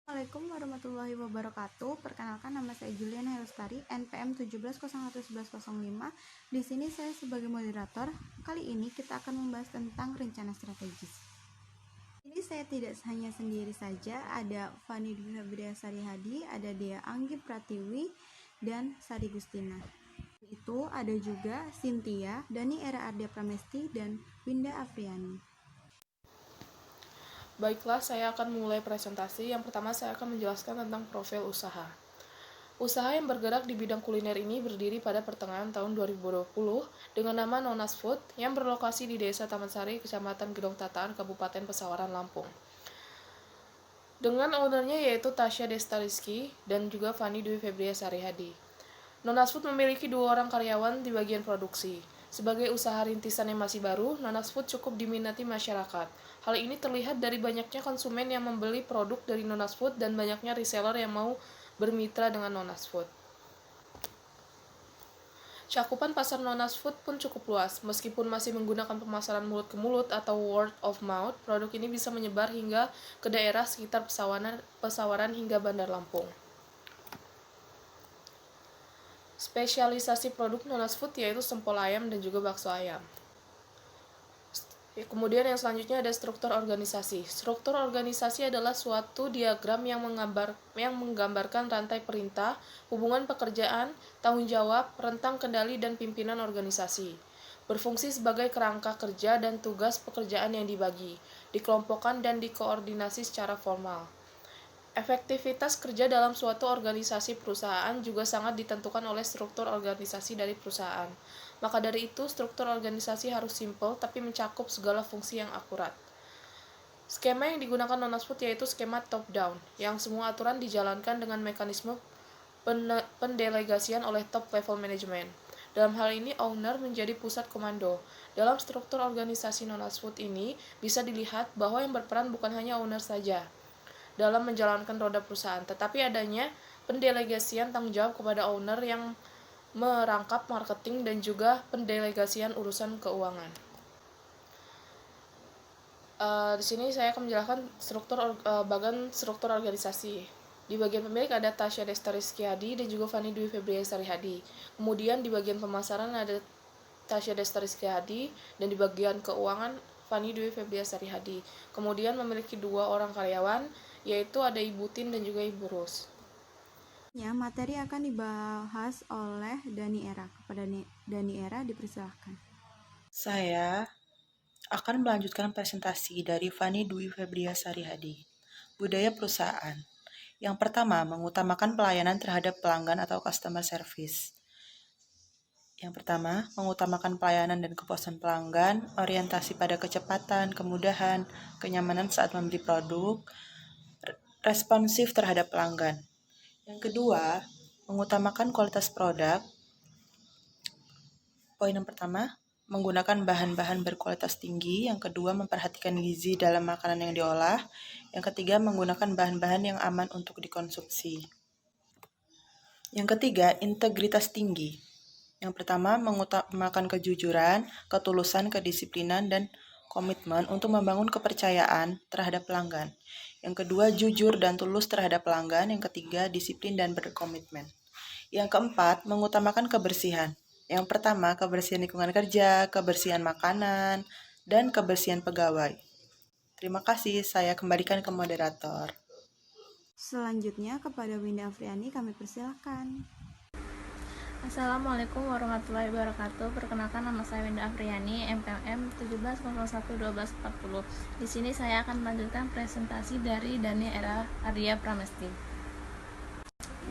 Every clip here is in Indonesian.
Assalamualaikum warahmatullahi wabarakatuh. Perkenalkan, nama saya Juliana Helstari, NPM 17011105. Di sini saya sebagai moderator. Kali ini kita akan membahas tentang rencana strategis. Ini saya tidak hanya sendiri saja, ada Fani Dwi Febria Sarihadi, ada Dea Anggi Pratiwi, dan Sari Gustina. Itu ada juga Cynthia, Dani Era Ardia Pramesti, dan Winda Afriani. Baiklah, saya akan mulai presentasi. Yang pertama, saya akan menjelaskan tentang profil usaha. Usaha yang bergerak di bidang kuliner ini berdiri pada pertengahan tahun 2020 dengan nama Nonas Food yang berlokasi di Desa Taman Sari, Kecamatan Gedong Tataan, Kabupaten Pesawaran, Lampung. Dengan ownernya yaitu Tasya Destariski dan juga Fani Dwi Febria Sarihadi. Nonas Food memiliki 2 orang karyawan di bagian produksi. Sebagai usaha rintisan yang masih baru, Nonas Food cukup diminati masyarakat. Hal ini terlihat dari banyaknya konsumen yang membeli produk dari Nonas Food dan banyaknya reseller yang mau bermitra dengan Nonas Food. Cakupan pasar Nonas Food pun cukup luas. Meskipun masih menggunakan pemasaran mulut ke mulut atau word of mouth, produk ini bisa menyebar hingga ke daerah sekitar Pesawaran hingga Bandar Lampung. Spesialisasi produk Nonas Food yaitu sempol ayam dan juga bakso ayam. Kemudian yang selanjutnya ada struktur organisasi. Struktur organisasi adalah suatu diagram yang menggambarkan rantai perintah, hubungan pekerjaan, tanggung jawab, rentang kendali, dan pimpinan organisasi. Berfungsi sebagai kerangka kerja dan tugas pekerjaan yang dibagi, dikelompokkan, dan dikoordinasi secara formal. Efektivitas kerja dalam suatu organisasi perusahaan juga sangat ditentukan oleh struktur organisasi dari perusahaan. Maka dari itu, struktur organisasi harus simpel tapi mencakup segala fungsi yang akurat. Skema yang digunakan Nonas Food yaitu skema top-down, yang semua aturan dijalankan dengan mekanisme pendelegasian oleh top level management. Dalam hal ini, owner menjadi pusat komando. Dalam struktur organisasi Nonas Food ini, bisa dilihat bahwa yang berperan bukan hanya owner saja dalam menjalankan roda perusahaan, tetapi adanya pendelegasian tanggung jawab kepada owner yang merangkap marketing dan juga pendelegasian urusan keuangan. Di sini saya akan menjelaskan bagian struktur organisasi. Di bagian pemilik ada Tasya Destariski Hadi dan juga Fani Dwi Febria Sarihadi. Kemudian di bagian pemasaran ada Tasya Destariski Hadi dan di bagian keuangan Fani Dwi Febria Sarihadi. Kemudian memiliki 2 orang karyawan, yaitu ada Ibu Tin dan juga Ibu Ros. Materi akan dibahas oleh Dani Era. Kepada Dani Era dipersilahkan. Saya akan melanjutkan presentasi dari Fani Dwi Febria Sarihadi. Budaya perusahaan. Yang pertama, mengutamakan pelayanan terhadap pelanggan atau customer service. Yang pertama, mengutamakan pelayanan dan kepuasan pelanggan, orientasi pada kecepatan, kemudahan, kenyamanan saat membeli produk, responsif terhadap pelanggan. Yang kedua, mengutamakan kualitas produk. Poin yang pertama, menggunakan bahan-bahan berkualitas tinggi. Yang kedua, memperhatikan gizi dalam makanan yang diolah. Yang ketiga, menggunakan bahan-bahan yang aman untuk dikonsumsi. Yang ketiga, integritas tinggi. Yang pertama, mengutamakan kejujuran, ketulusan, kedisiplinan, dan komitmen untuk membangun kepercayaan terhadap pelanggan. Yang kedua, jujur dan tulus terhadap pelanggan. Yang ketiga, disiplin dan berkomitmen. Yang keempat, mengutamakan kebersihan. Yang pertama, kebersihan lingkungan kerja, kebersihan makanan, dan kebersihan pegawai. Terima kasih, saya kembalikan ke moderator. Selanjutnya kepada Winda Afriani kami persilahkan. Assalamualaikum warahmatullahi wabarakatuh. Perkenalkan, nama saya Winda Afriani, MPM 17011240. Di sini saya akan melanjutkan presentasi dari Dani Era Ardia Pramesti.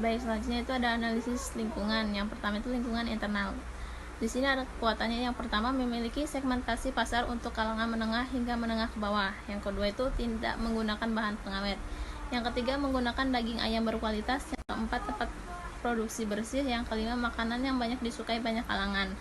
Baik, selanjutnya itu ada analisis lingkungan. Yang pertama itu lingkungan internal. Di sini ada kekuatannya. Yang pertama, memiliki segmentasi pasar untuk kalangan menengah hingga menengah ke bawah. Yang kedua itu tidak menggunakan bahan pengawet. Yang ketiga, menggunakan daging ayam berkualitas. Yang keempat, tempat produksi bersih. Yang kelima, makanan yang banyak disukai banyak kalangan.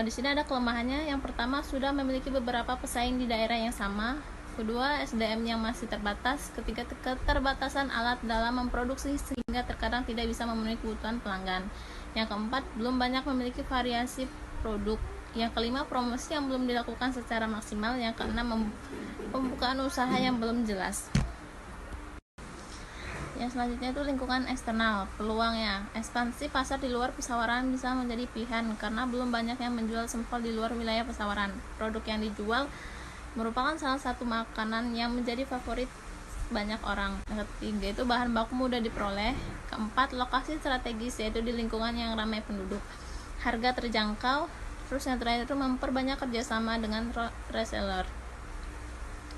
Di sini ada kelemahannya. Yang pertama, sudah memiliki beberapa pesaing di daerah yang sama. Kedua, SDM yang masih terbatas. Ketiga, keterbatasan alat dalam memproduksi sehingga terkadang tidak bisa memenuhi kebutuhan pelanggan. Yang keempat, belum banyak memiliki variasi produk. Yang kelima, promosi yang belum dilakukan secara maksimal. Yang keenam, pembukaan usaha yang belum jelas. Yang selanjutnya itu lingkungan eksternal, peluangnya. Ekspansi pasar di luar pesawaran bisa menjadi pilihan karena belum banyak yang menjual sempol di luar wilayah pesawaran. Produk yang dijual merupakan salah satu makanan yang menjadi favorit banyak orang. Yang ketiga itu bahan baku mudah diperoleh. Keempat, lokasi strategis yaitu di lingkungan yang ramai penduduk. Harga terjangkau. Terus yang terakhir itu memperbanyak kerjasama dengan reseller.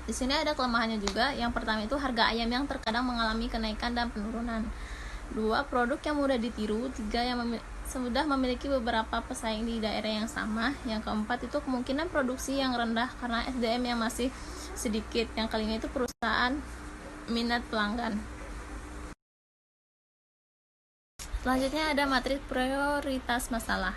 Di sini ada kelemahannya juga. Yang pertama itu harga ayam yang terkadang mengalami kenaikan dan penurunan. 2, produk yang mudah ditiru. 3, yang sudah memiliki beberapa pesaing di daerah yang sama. Yang keempat itu kemungkinan produksi yang rendah karena SDM yang masih sedikit. Yang kelima itu perusahaan minat pelanggan. Selanjutnya ada matriks prioritas masalah.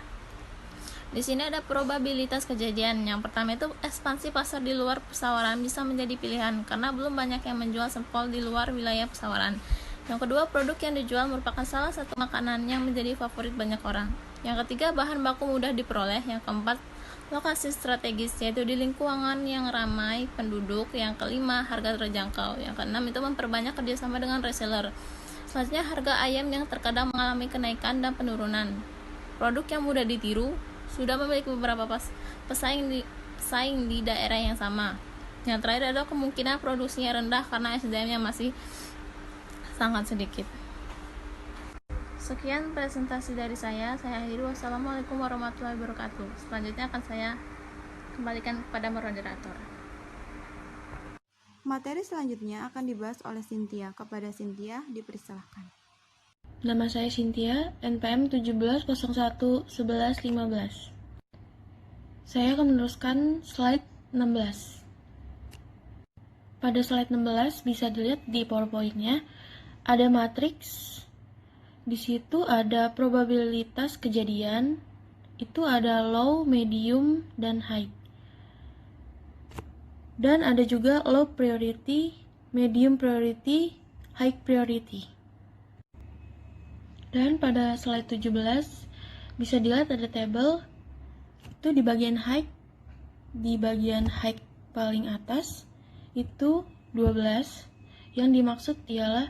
Di sini ada probabilitas kejadian. Yang pertama itu ekspansi pasar di luar pesawaran bisa menjadi pilihan karena belum banyak yang menjual sempol di luar wilayah pesawaran. Yang kedua, produk yang dijual merupakan salah satu makanan yang menjadi favorit banyak orang. Yang ketiga, bahan baku mudah diperoleh. Yang keempat, lokasi strategis yaitu di lingkungan yang ramai penduduk. Yang kelima, harga terjangkau. Yang keenam itu memperbanyak kerjasama dengan reseller. Selanjutnya, harga ayam yang terkadang mengalami kenaikan dan penurunan. Produk yang mudah ditiru, sudah memiliki beberapa pesaing di daerah yang sama. Yang terakhir adalah kemungkinan produksinya rendah karena SDM-nya masih sangat sedikit. Sekian presentasi dari saya akhiri. Wassalamualaikum warahmatullahi wabarakatuh. Selanjutnya akan saya kembalikan kepada moderator. Materi selanjutnya akan dibahas oleh Cynthia. Kepada Cynthia dipersilahkan. Nama saya Cynthia, NPM 17011115. Saya akan meneruskan slide 16. Pada slide 16 bisa dilihat di PowerPoint-nya ada matriks. Di situ ada probabilitas kejadian, itu ada low, medium, dan high. Dan ada juga low priority, medium priority, high priority. Dan pada slide 17 bisa dilihat ada tabel. Itu di bagian high paling atas itu 12. Yang dimaksud ialah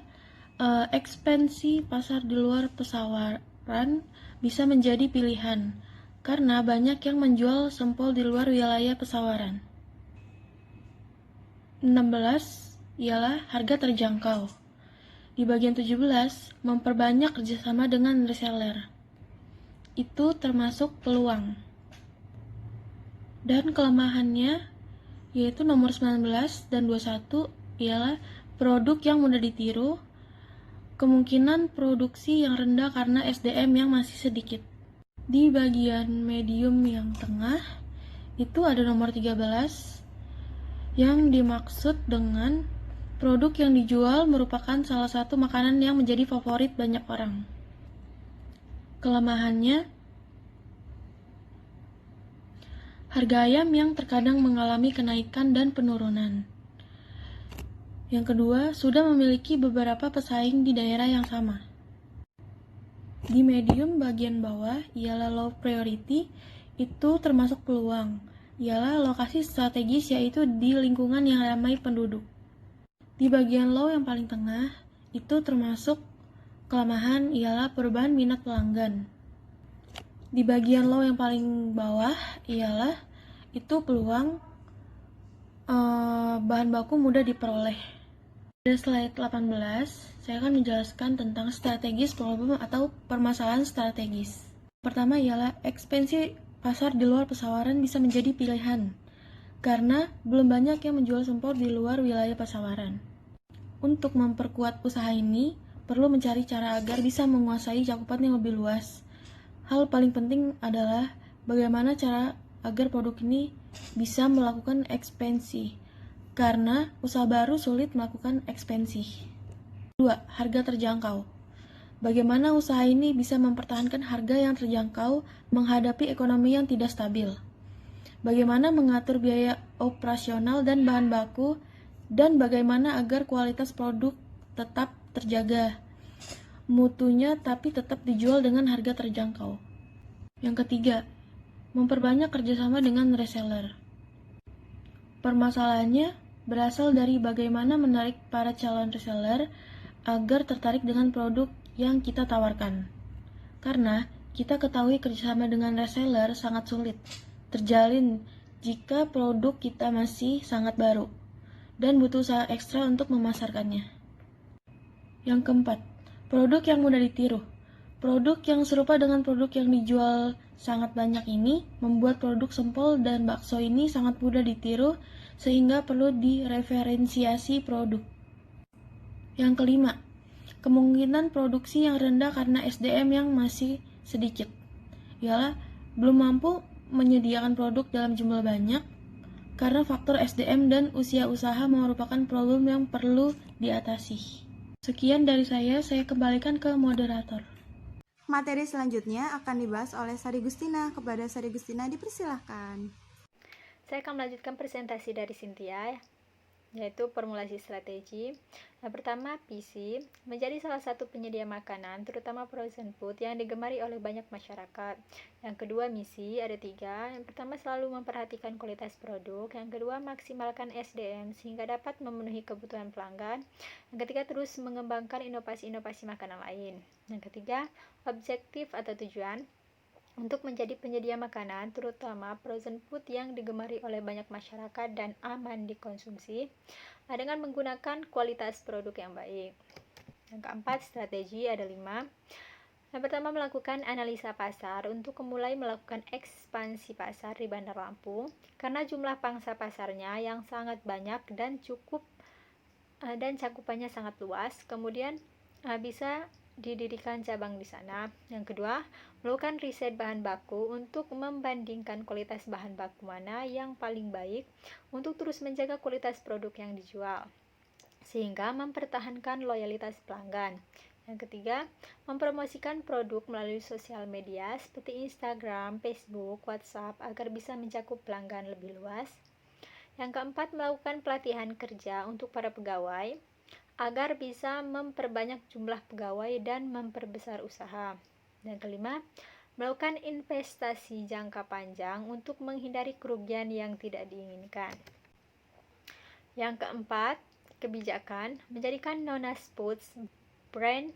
ekspansi pasar di luar pesawaran bisa menjadi pilihan karena banyak yang menjual sempol di luar wilayah pesawaran. 16 ialah harga terjangkau. Di bagian 17, memperbanyak kerjasama dengan reseller. Itu termasuk peluang. Dan kelemahannya, yaitu nomor 19 dan 21, ialah produk yang mudah ditiru, kemungkinan produksi yang rendah karena SDM yang masih sedikit. Di bagian medium yang tengah, itu ada nomor 13, yang dimaksud dengan produk yang dijual merupakan salah satu makanan yang menjadi favorit banyak orang. Kelemahannya, harga ayam yang terkadang mengalami kenaikan dan penurunan. Yang kedua, sudah memiliki beberapa pesaing di daerah yang sama. Di medium bagian bawah ialah low priority, itu termasuk peluang, ialah lokasi strategis yaitu di lingkungan yang ramai penduduk. Di bagian low yang paling tengah, itu termasuk kelemahan ialah perubahan minat pelanggan. Di bagian low yang paling bawah ialah itu peluang bahan baku mudah diperoleh. Pada slide 18, saya akan menjelaskan tentang strategis problem atau permasalahan strategis. Pertama ialah ekspansi pasar di luar pesawaran bisa menjadi pilihan karena belum banyak yang menjual sempol di luar wilayah pesawaran. Untuk memperkuat usaha ini, perlu mencari cara agar bisa menguasai cakupan yang lebih luas. Hal paling penting adalah bagaimana cara agar produk ini bisa melakukan ekspansi, karena usaha baru sulit melakukan ekspansi. 2. Harga terjangkau. Bagaimana usaha ini bisa mempertahankan harga yang terjangkau menghadapi ekonomi yang tidak stabil. Bagaimana mengatur biaya operasional dan bahan baku, dan bagaimana agar kualitas produk tetap terjaga, mutunya tapi tetap dijual dengan harga terjangkau. Yang ketiga, memperbanyak kerjasama dengan reseller. Permasalahannya berasal dari bagaimana menarik para calon reseller agar tertarik dengan produk yang kita tawarkan. Karena kita ketahui kerjasama dengan reseller sangat sulit terjalin jika produk kita masih sangat baru dan butuh usaha ekstra untuk memasarkannya. Yang keempat, produk yang mudah ditiru. Produk yang serupa dengan produk yang dijual sangat banyak ini membuat produk sempol dan bakso ini sangat mudah ditiru sehingga perlu direferensiasi produk. Yang kelima, kemungkinan produksi yang rendah karena SDM yang masih sedikit. Ialah belum mampu menyediakan produk dalam jumlah banyak karena faktor SDM dan usia usaha merupakan problem yang perlu diatasi. Sekian dari saya kembalikan ke moderator. Materi selanjutnya akan dibahas oleh Sari Gustina. Kepada Sari Gustina dipersilahkan. Saya akan melanjutkan presentasi dari Cynthia, yaitu formulasi strategi. Yang pertama, PC menjadi salah satu penyedia makanan, terutama frozen food yang digemari oleh banyak masyarakat. Yang kedua, misi ada 3. Yang pertama, selalu memperhatikan kualitas produk. Yang kedua, maksimalkan SDM sehingga dapat memenuhi kebutuhan pelanggan. Yang ketiga, terus mengembangkan inovasi-inovasi makanan lain. Yang ketiga, objektif atau tujuan untuk menjadi penyedia makanan, terutama frozen food yang digemari oleh banyak masyarakat dan aman dikonsumsi, dengan menggunakan kualitas produk yang baik. Yang keempat, strategi ada 5. Yang pertama, melakukan analisa pasar untuk mulai melakukan ekspansi pasar di Bandar Lampung karena jumlah pangsa pasarnya yang sangat banyak dan cukup dan cakupannya sangat luas. Kemudian bisa didirikan cabang di sana. Yang kedua, melakukan riset bahan baku untuk membandingkan kualitas bahan baku mana yang paling baik untuk terus menjaga kualitas produk yang dijual, sehingga mempertahankan loyalitas pelanggan. Yang ketiga, mempromosikan produk melalui sosial media seperti Instagram, Facebook, WhatsApp agar bisa mencakup pelanggan lebih luas. Yang keempat, melakukan pelatihan kerja untuk para pegawai agar bisa memperbanyak jumlah pegawai dan memperbesar usaha. Dan kelima, melakukan investasi jangka panjang untuk menghindari kerugian yang tidak diinginkan. Yang keempat, kebijakan menjadikan Nonas Foods brand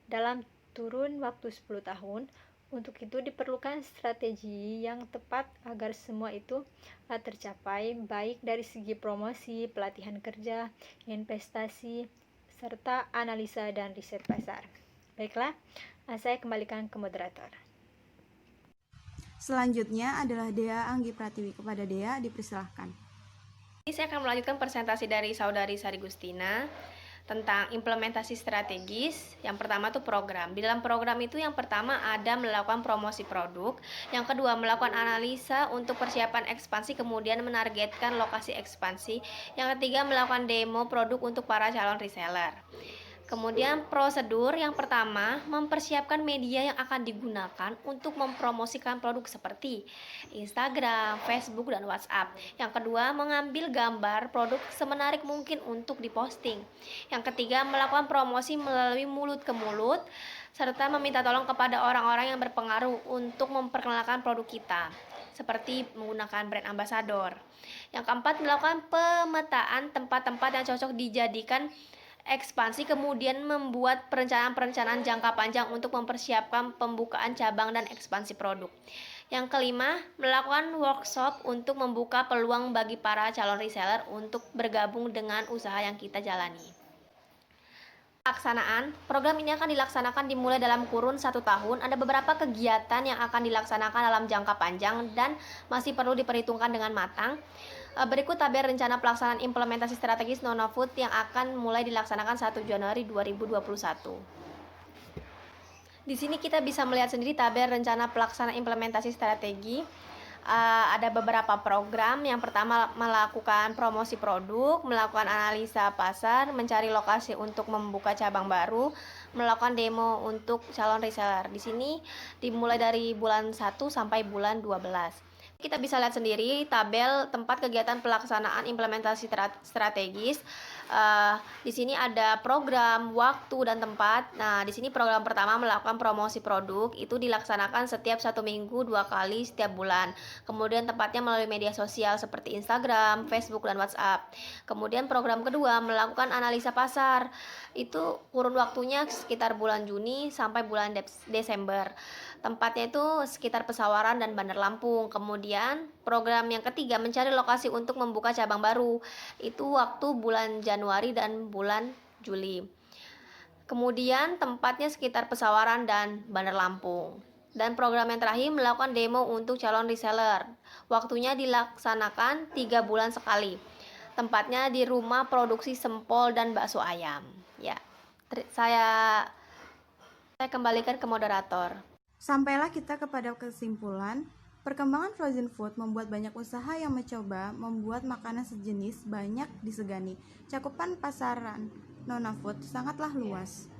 dalam turun waktu 10 tahun. Untuk itu diperlukan strategi yang tepat agar semua itu tercapai, baik dari segi promosi, pelatihan kerja, investasi, serta analisa dan riset pasar. Baiklah, saya kembalikan ke moderator. Selanjutnya adalah Dea Anggi Pratiwi. Kepada Dea dipersilahkan. Ini saya akan melanjutkan presentasi dari Saudari Sari Gustina tentang implementasi strategis. Yang pertama itu program. Di dalam program itu yang pertama ada melakukan promosi produk, yang kedua melakukan analisa untuk persiapan ekspansi, kemudian menargetkan lokasi ekspansi, yang ketiga melakukan demo produk untuk para calon reseller. Kemudian prosedur yang pertama, mempersiapkan media yang akan digunakan untuk mempromosikan produk seperti Instagram, Facebook, dan WhatsApp. Yang kedua, mengambil gambar produk semenarik mungkin untuk diposting. Yang ketiga, melakukan promosi melalui mulut ke mulut, serta meminta tolong kepada orang-orang yang berpengaruh untuk memperkenalkan produk kita, seperti menggunakan brand ambassador. Yang keempat, melakukan pemetaan tempat-tempat yang cocok dijadikan ekspansi, kemudian membuat perencanaan jangka panjang untuk mempersiapkan pembukaan cabang dan ekspansi produk. Yang kelima, melakukan workshop untuk membuka peluang bagi para calon reseller untuk bergabung dengan usaha yang kita jalani. Pelaksanaan program ini akan dilaksanakan dimulai dalam kurun 1 tahun. Ada beberapa kegiatan yang akan dilaksanakan dalam jangka panjang dan masih perlu diperhitungkan dengan matang. Berikut tabel rencana pelaksanaan implementasi strategis Nona Food yang akan mulai dilaksanakan 1 Januari 2021. Di sini kita bisa melihat sendiri tabel rencana pelaksanaan implementasi strategi. Ada beberapa program. Yang pertama, melakukan promosi produk, melakukan analisa pasar, mencari lokasi untuk membuka cabang baru, melakukan demo untuk calon reseller. Di sini dimulai dari bulan 1 sampai bulan 12. Kita bisa lihat sendiri tabel tempat kegiatan pelaksanaan implementasi strategis. Di sini ada program, waktu, dan tempat. Nah, di sini program pertama melakukan promosi produk, itu dilaksanakan setiap 1 minggu 2 kali setiap bulan. Kemudian tempatnya melalui media sosial seperti Instagram, Facebook, dan WhatsApp. Kemudian program kedua melakukan analisa pasar. Itu kurun waktunya sekitar bulan Juni sampai bulan Desember. Tempatnya itu sekitar Pesawaran dan Bandar Lampung. Kemudian program yang ketiga mencari lokasi untuk membuka cabang baru. Itu waktu bulan Januari dan bulan Juli. Kemudian tempatnya sekitar Pesawaran dan Bandar Lampung. Dan program yang terakhir melakukan demo untuk calon reseller. Waktunya dilaksanakan 3 bulan sekali. Tempatnya di rumah produksi sempol dan bakso ayam. Ya, saya kembalikan ke moderator. Sampailah kita kepada kesimpulan, perkembangan frozen food membuat banyak usaha yang mencoba membuat makanan sejenis banyak disegani. Cakupan pasaran Nona Food sangatlah luas.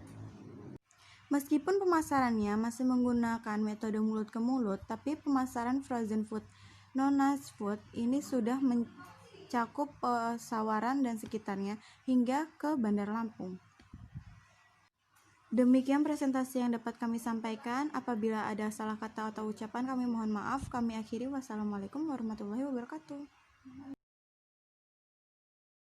Meskipun pemasarannya masih menggunakan metode mulut ke mulut, tapi pemasaran frozen food Nona's Food ini sudah mencakup Pesawaran dan sekitarnya hingga ke Bandar Lampung. Demikian presentasi yang dapat kami sampaikan. Apabila ada salah kata atau ucapan, kami mohon maaf. Kami akhiri. Wassalamualaikum warahmatullahi wabarakatuh.